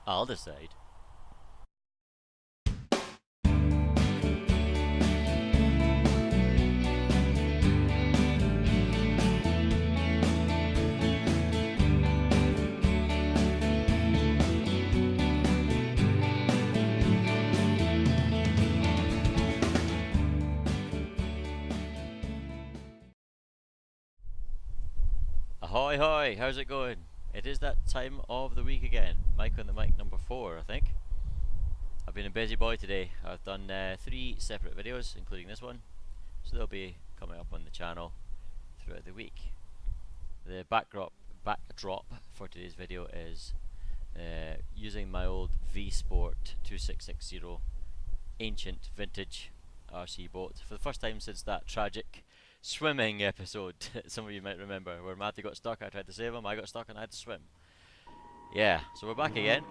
I'll decide. Ahoy hoy, how's it going? It is that time of the week again. Mike on the mic number 4, I think. I've been a busy boy today. I've done 3 separate videos, including this one. So they'll be coming up on the channel throughout the week. The backdrop for today's video is using my old Veesport 2660 ancient vintage RC boat for the first time since that tragic swimming episode some of you might remember, where Matty got stuck, I tried to save him, I got stuck and I had to swim. Yeah, so we're back again,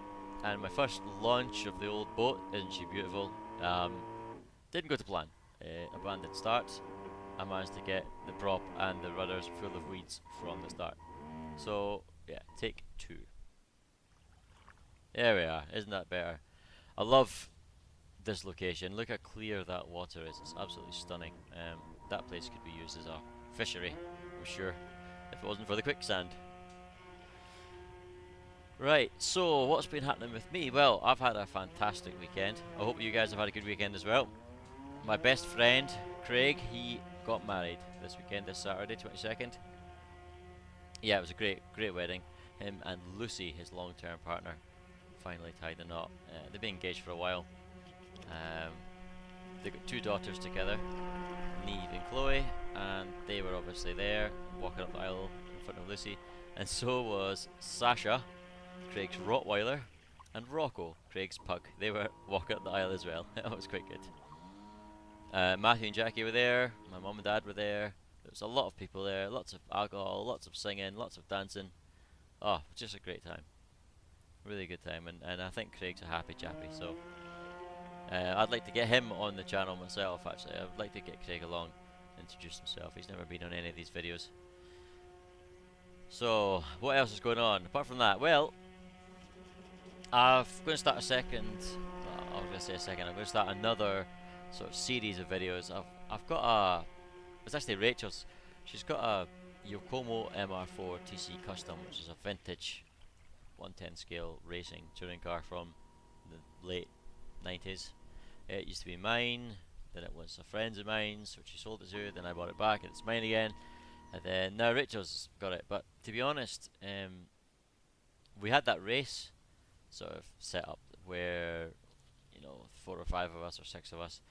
and my first launch of the old boat. Isn't she beautiful? Didn't go to plan. Abandoned start. I managed to get the prop and the rudders full of weeds from the start. So yeah, take 2. There we are. Isn't that better? I love this location. Look how clear that water is. It's absolutely stunning. That place could be used as a fishery, I'm sure, if it wasn't for the quicksand. Right, so what's been happening with me? Well, I've had a fantastic weekend. I hope you guys have had a good weekend as well. My best friend, Craig, he got married this weekend, this Saturday, 22nd. Yeah, it was a great wedding. Him and Lucy, his long-term partner, finally tied the knot. They've been engaged for a while. They've got 2 daughters together, Neve and Chloe, and they were obviously there, walking up the aisle in front of Lucy. And so was Sasha, Craig's Rottweiler, and Rocco, Craig's pug. They were walking up the aisle as well. That was quite good. Matthew and Jackie were there, my mum and dad were there. There was a lot of people there, lots of alcohol, lots of singing, lots of dancing. Oh, just a great time. Really good time, and I think Craig's a happy chappy, so I'd like to get him on the channel myself, actually. I'd like to get Craig along, introduce himself. He's never been on any of these videos. So, what else is going on? Apart from that, well, I'm going to start I'm going to start another sort of series of videos. I've got a, it's actually Rachel's, she's got a Yokomo MR4 TC Custom, which is a vintage 110 scale racing touring car from the late 90s. It used to be mine, then it was a friend's of mine's, which she sold it to, then I bought it back and it's mine again, and then now Rachel's got it. But to be honest, we had that race sort of set up where, you know, 4 or 5 of us or 6 of us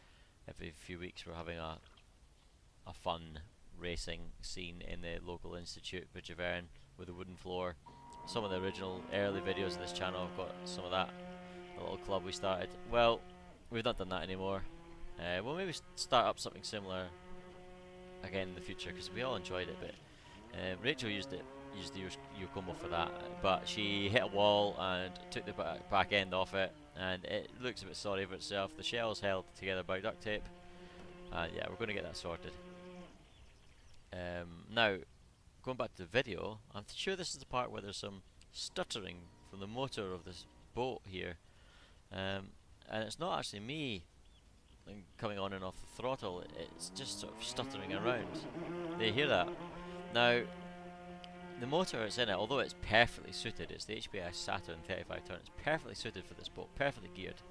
every few weeks we're having a fun racing scene in the local institute, Bridge of Erin, with a wooden floor. Some of the original early videos of this channel have got some of that. A little club we started. Well, we've not done that anymore. We'll maybe start up something similar again in the future, because we all enjoyed it. But Rachel used the Yokomo for that, but she hit a wall and took the back end off it, and it looks a bit sorry for itself. The shell's held together by duct tape. Yeah, we're going to get that sorted. Now, going back to the video, I'm sure this is the part where there's some stuttering from the motor of this boat here. And it's not actually me coming on and off the throttle, it's just sort of stuttering around. Do you hear that? Now, the motor that's in it, although it's perfectly suited, it's the HPI Saturn 35 turn, it's perfectly suited for this boat, perfectly geared,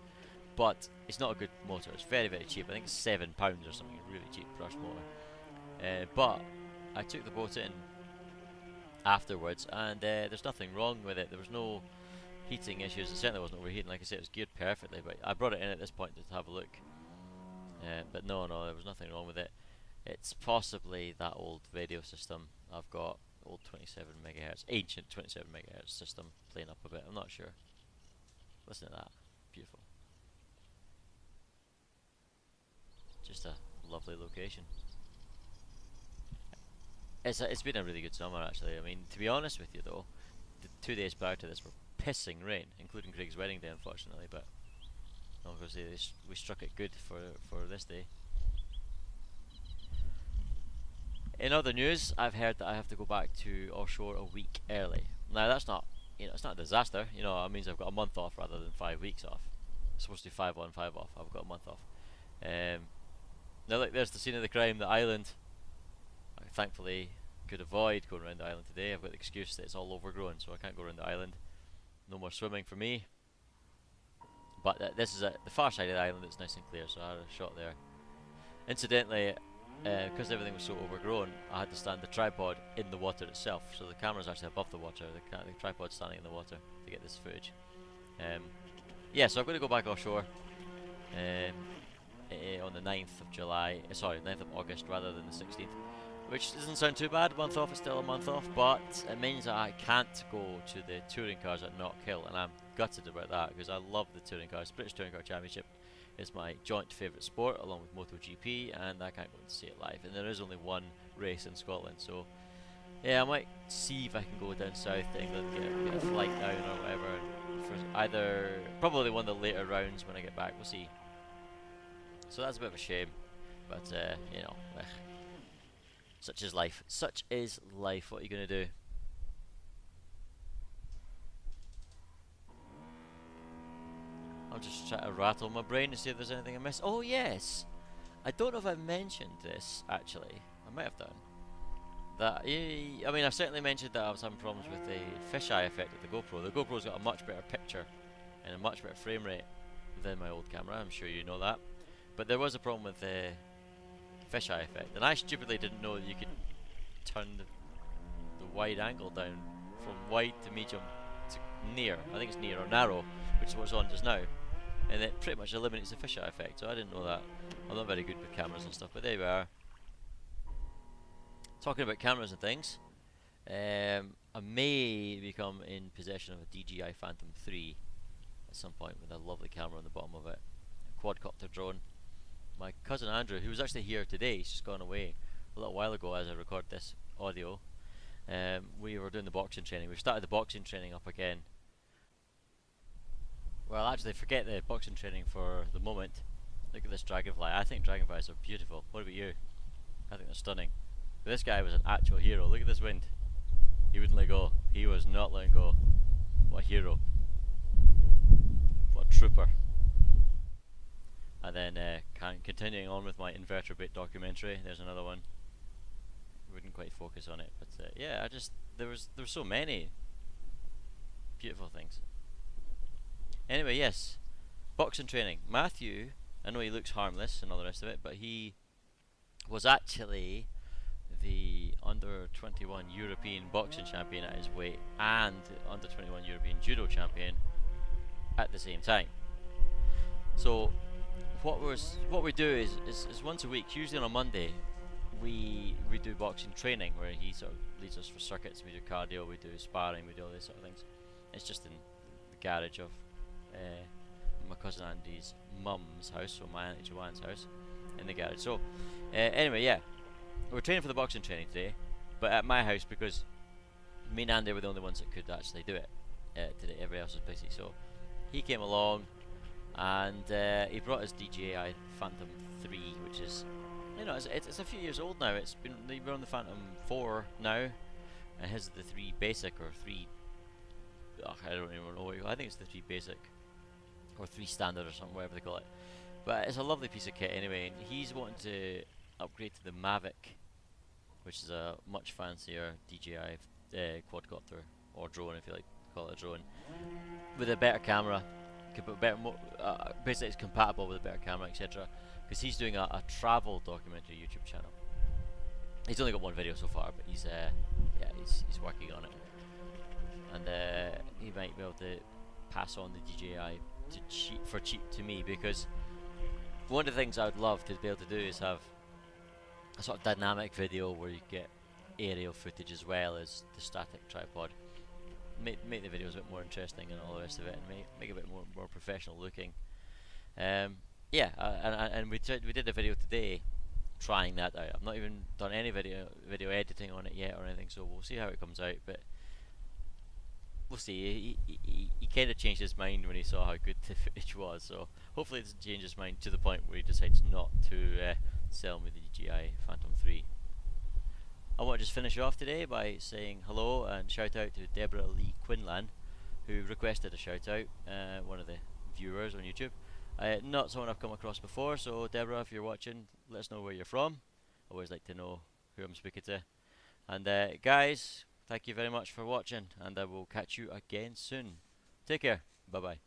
but it's not a good motor. It's very cheap. I think it's £7 or something, a really cheap brush motor. But I took the boat in afterwards, and there's nothing wrong with it. There was no heating issues. It certainly wasn't overheating. Like I said, it was geared perfectly, but I brought it in at this point to have a look. But no, there was nothing wrong with it. It's possibly that old radio system I've got, old 27 megahertz, ancient 27 megahertz system playing up a bit. I'm not sure. Listen to that. Beautiful. Just a lovely location. It's been a really good summer, actually. I mean, to be honest with you though, the 2 days prior to this were pissing rain, including Craig's wedding day, unfortunately. But obviously we struck it good for this day. In other news, I've heard that I have to go back to offshore a week early. Now that's not you know, it's not a disaster. You know, it means I've got a month off rather than 5 weeks off. I'm supposed to do 5 on, 5 off. I've got a month off. Now look, there's the scene of the crime, the island. I thankfully could avoid going around the island today. I've got the excuse that it's all overgrown, so I can't go around the island. No more swimming for me. But this is the far side of the island. It's nice and clear, so I had a shot there. Incidentally, because everything was so overgrown, I had to stand the tripod in the water itself. So the camera's actually above the water. The tripod's standing in the water to get this footage. Yeah, so I'm going to go back offshore on the 9th of July. Sorry, 9th of August rather than the 16th. Which doesn't sound too bad. A month off is still a month off, but it means that I can't go to the touring cars at Knock Hill, and I'm gutted about that because I love the touring cars. British Touring Car Championship is my joint favourite sport along with MotoGP, and I can't go and see it live. And there is only one race in Scotland, so yeah, I might see if I can go down south to England, get a flight down or whatever, for either probably one of the later rounds when I get back. We'll see. So that's a bit of a shame, but you know. Such is life. Such is life. What are you going to do? I'll just try to rattle my brain to see if there's anything I missed. Oh yes! I don't know if I mentioned this, actually. I might have done. That, I mean, I've certainly mentioned that I was having problems with the fisheye effect of the GoPro. The GoPro's got a much better picture and a much better frame rate than my old camera. I'm sure you know that. But there was a problem with the fisheye effect, and I stupidly didn't know that you could turn the wide angle down from wide to medium to near. I think it's near or narrow, which is what's on just now, and it pretty much eliminates the fisheye effect. So I didn't know that. I'm not very good with cameras and stuff, but there we are. Talking about cameras and things, I may become in possession of a DJI Phantom 3 at some point with a lovely camera on the bottom of it, a quadcopter drone. My cousin Andrew, who was actually here today, he's just gone away a little while ago as I record this audio. We were doing the boxing training. We've started the boxing training up again. Well, actually, forget the boxing training for the moment. Look at this dragonfly. I think dragonflies are beautiful. What about you? I think they're stunning. But this guy was an actual hero. Look at this wind. He wouldn't let go. He was not letting go. What a hero. What a trooper. And then continuing on with my invertebrate documentary, there's another one. Wouldn't quite focus on it, but yeah, there was so many beautiful things. Anyway, yes, boxing training. Matthew, I know he looks harmless and all the rest of it, but he was actually the under-21 European boxing champion at his weight and the under-21 European judo champion at the same time. So what we do is once a week, usually on a Monday, we do boxing training where he sort of leads us for circuits. We do cardio, we do sparring, we do all these sort of things. It's just in the garage of my cousin Andy's mum's house, so my Auntie Joanne's house, in the garage. So anyway, yeah, we're training for the boxing training today, but at my house because me and Andy were the only ones that could actually do it today. Everybody else was busy, so he came along. And he brought his DJI Phantom 3, which is, you know, it's a few years old now. We're on the Phantom 4 now, and his is the 3 basic or 3. I don't even know. I think it's the 3 basic or 3 standard or something, whatever they call it. But it's a lovely piece of kit anyway. And he's wanting to upgrade to the Mavic, which is a much fancier DJI quadcopter or drone, if you like to call it a drone, with a better camera. Basically it's compatible with a better camera, etc. Because he's doing a travel documentary YouTube channel. He's only got one video so far, but he's working on it, and he might be able to pass on the DJI for cheap to me, because one of the things I would love to be able to do is have a sort of dynamic video where you get aerial footage as well as the static tripod. Make the videos a bit more interesting and all the rest of it, and make it a bit more professional looking. Yeah, and we did a video today trying that out. I've not even done any video editing on it yet or anything, so we'll see how it comes out. But we'll see. He kind of changed his mind when he saw how good the footage was, so hopefully it doesn't change his mind to the point where he decides not to sell me the DJI Phantom 3. I want to just finish off today by saying hello and shout out to Deborah Lee Quinlan who requested a shout out, one of the viewers on YouTube. Not someone I've come across before, so Deborah, if you're watching, let us know where you're from. Always like to know who I'm speaking to. And guys, thank you very much for watching, and I will catch you again soon. Take care. Bye bye.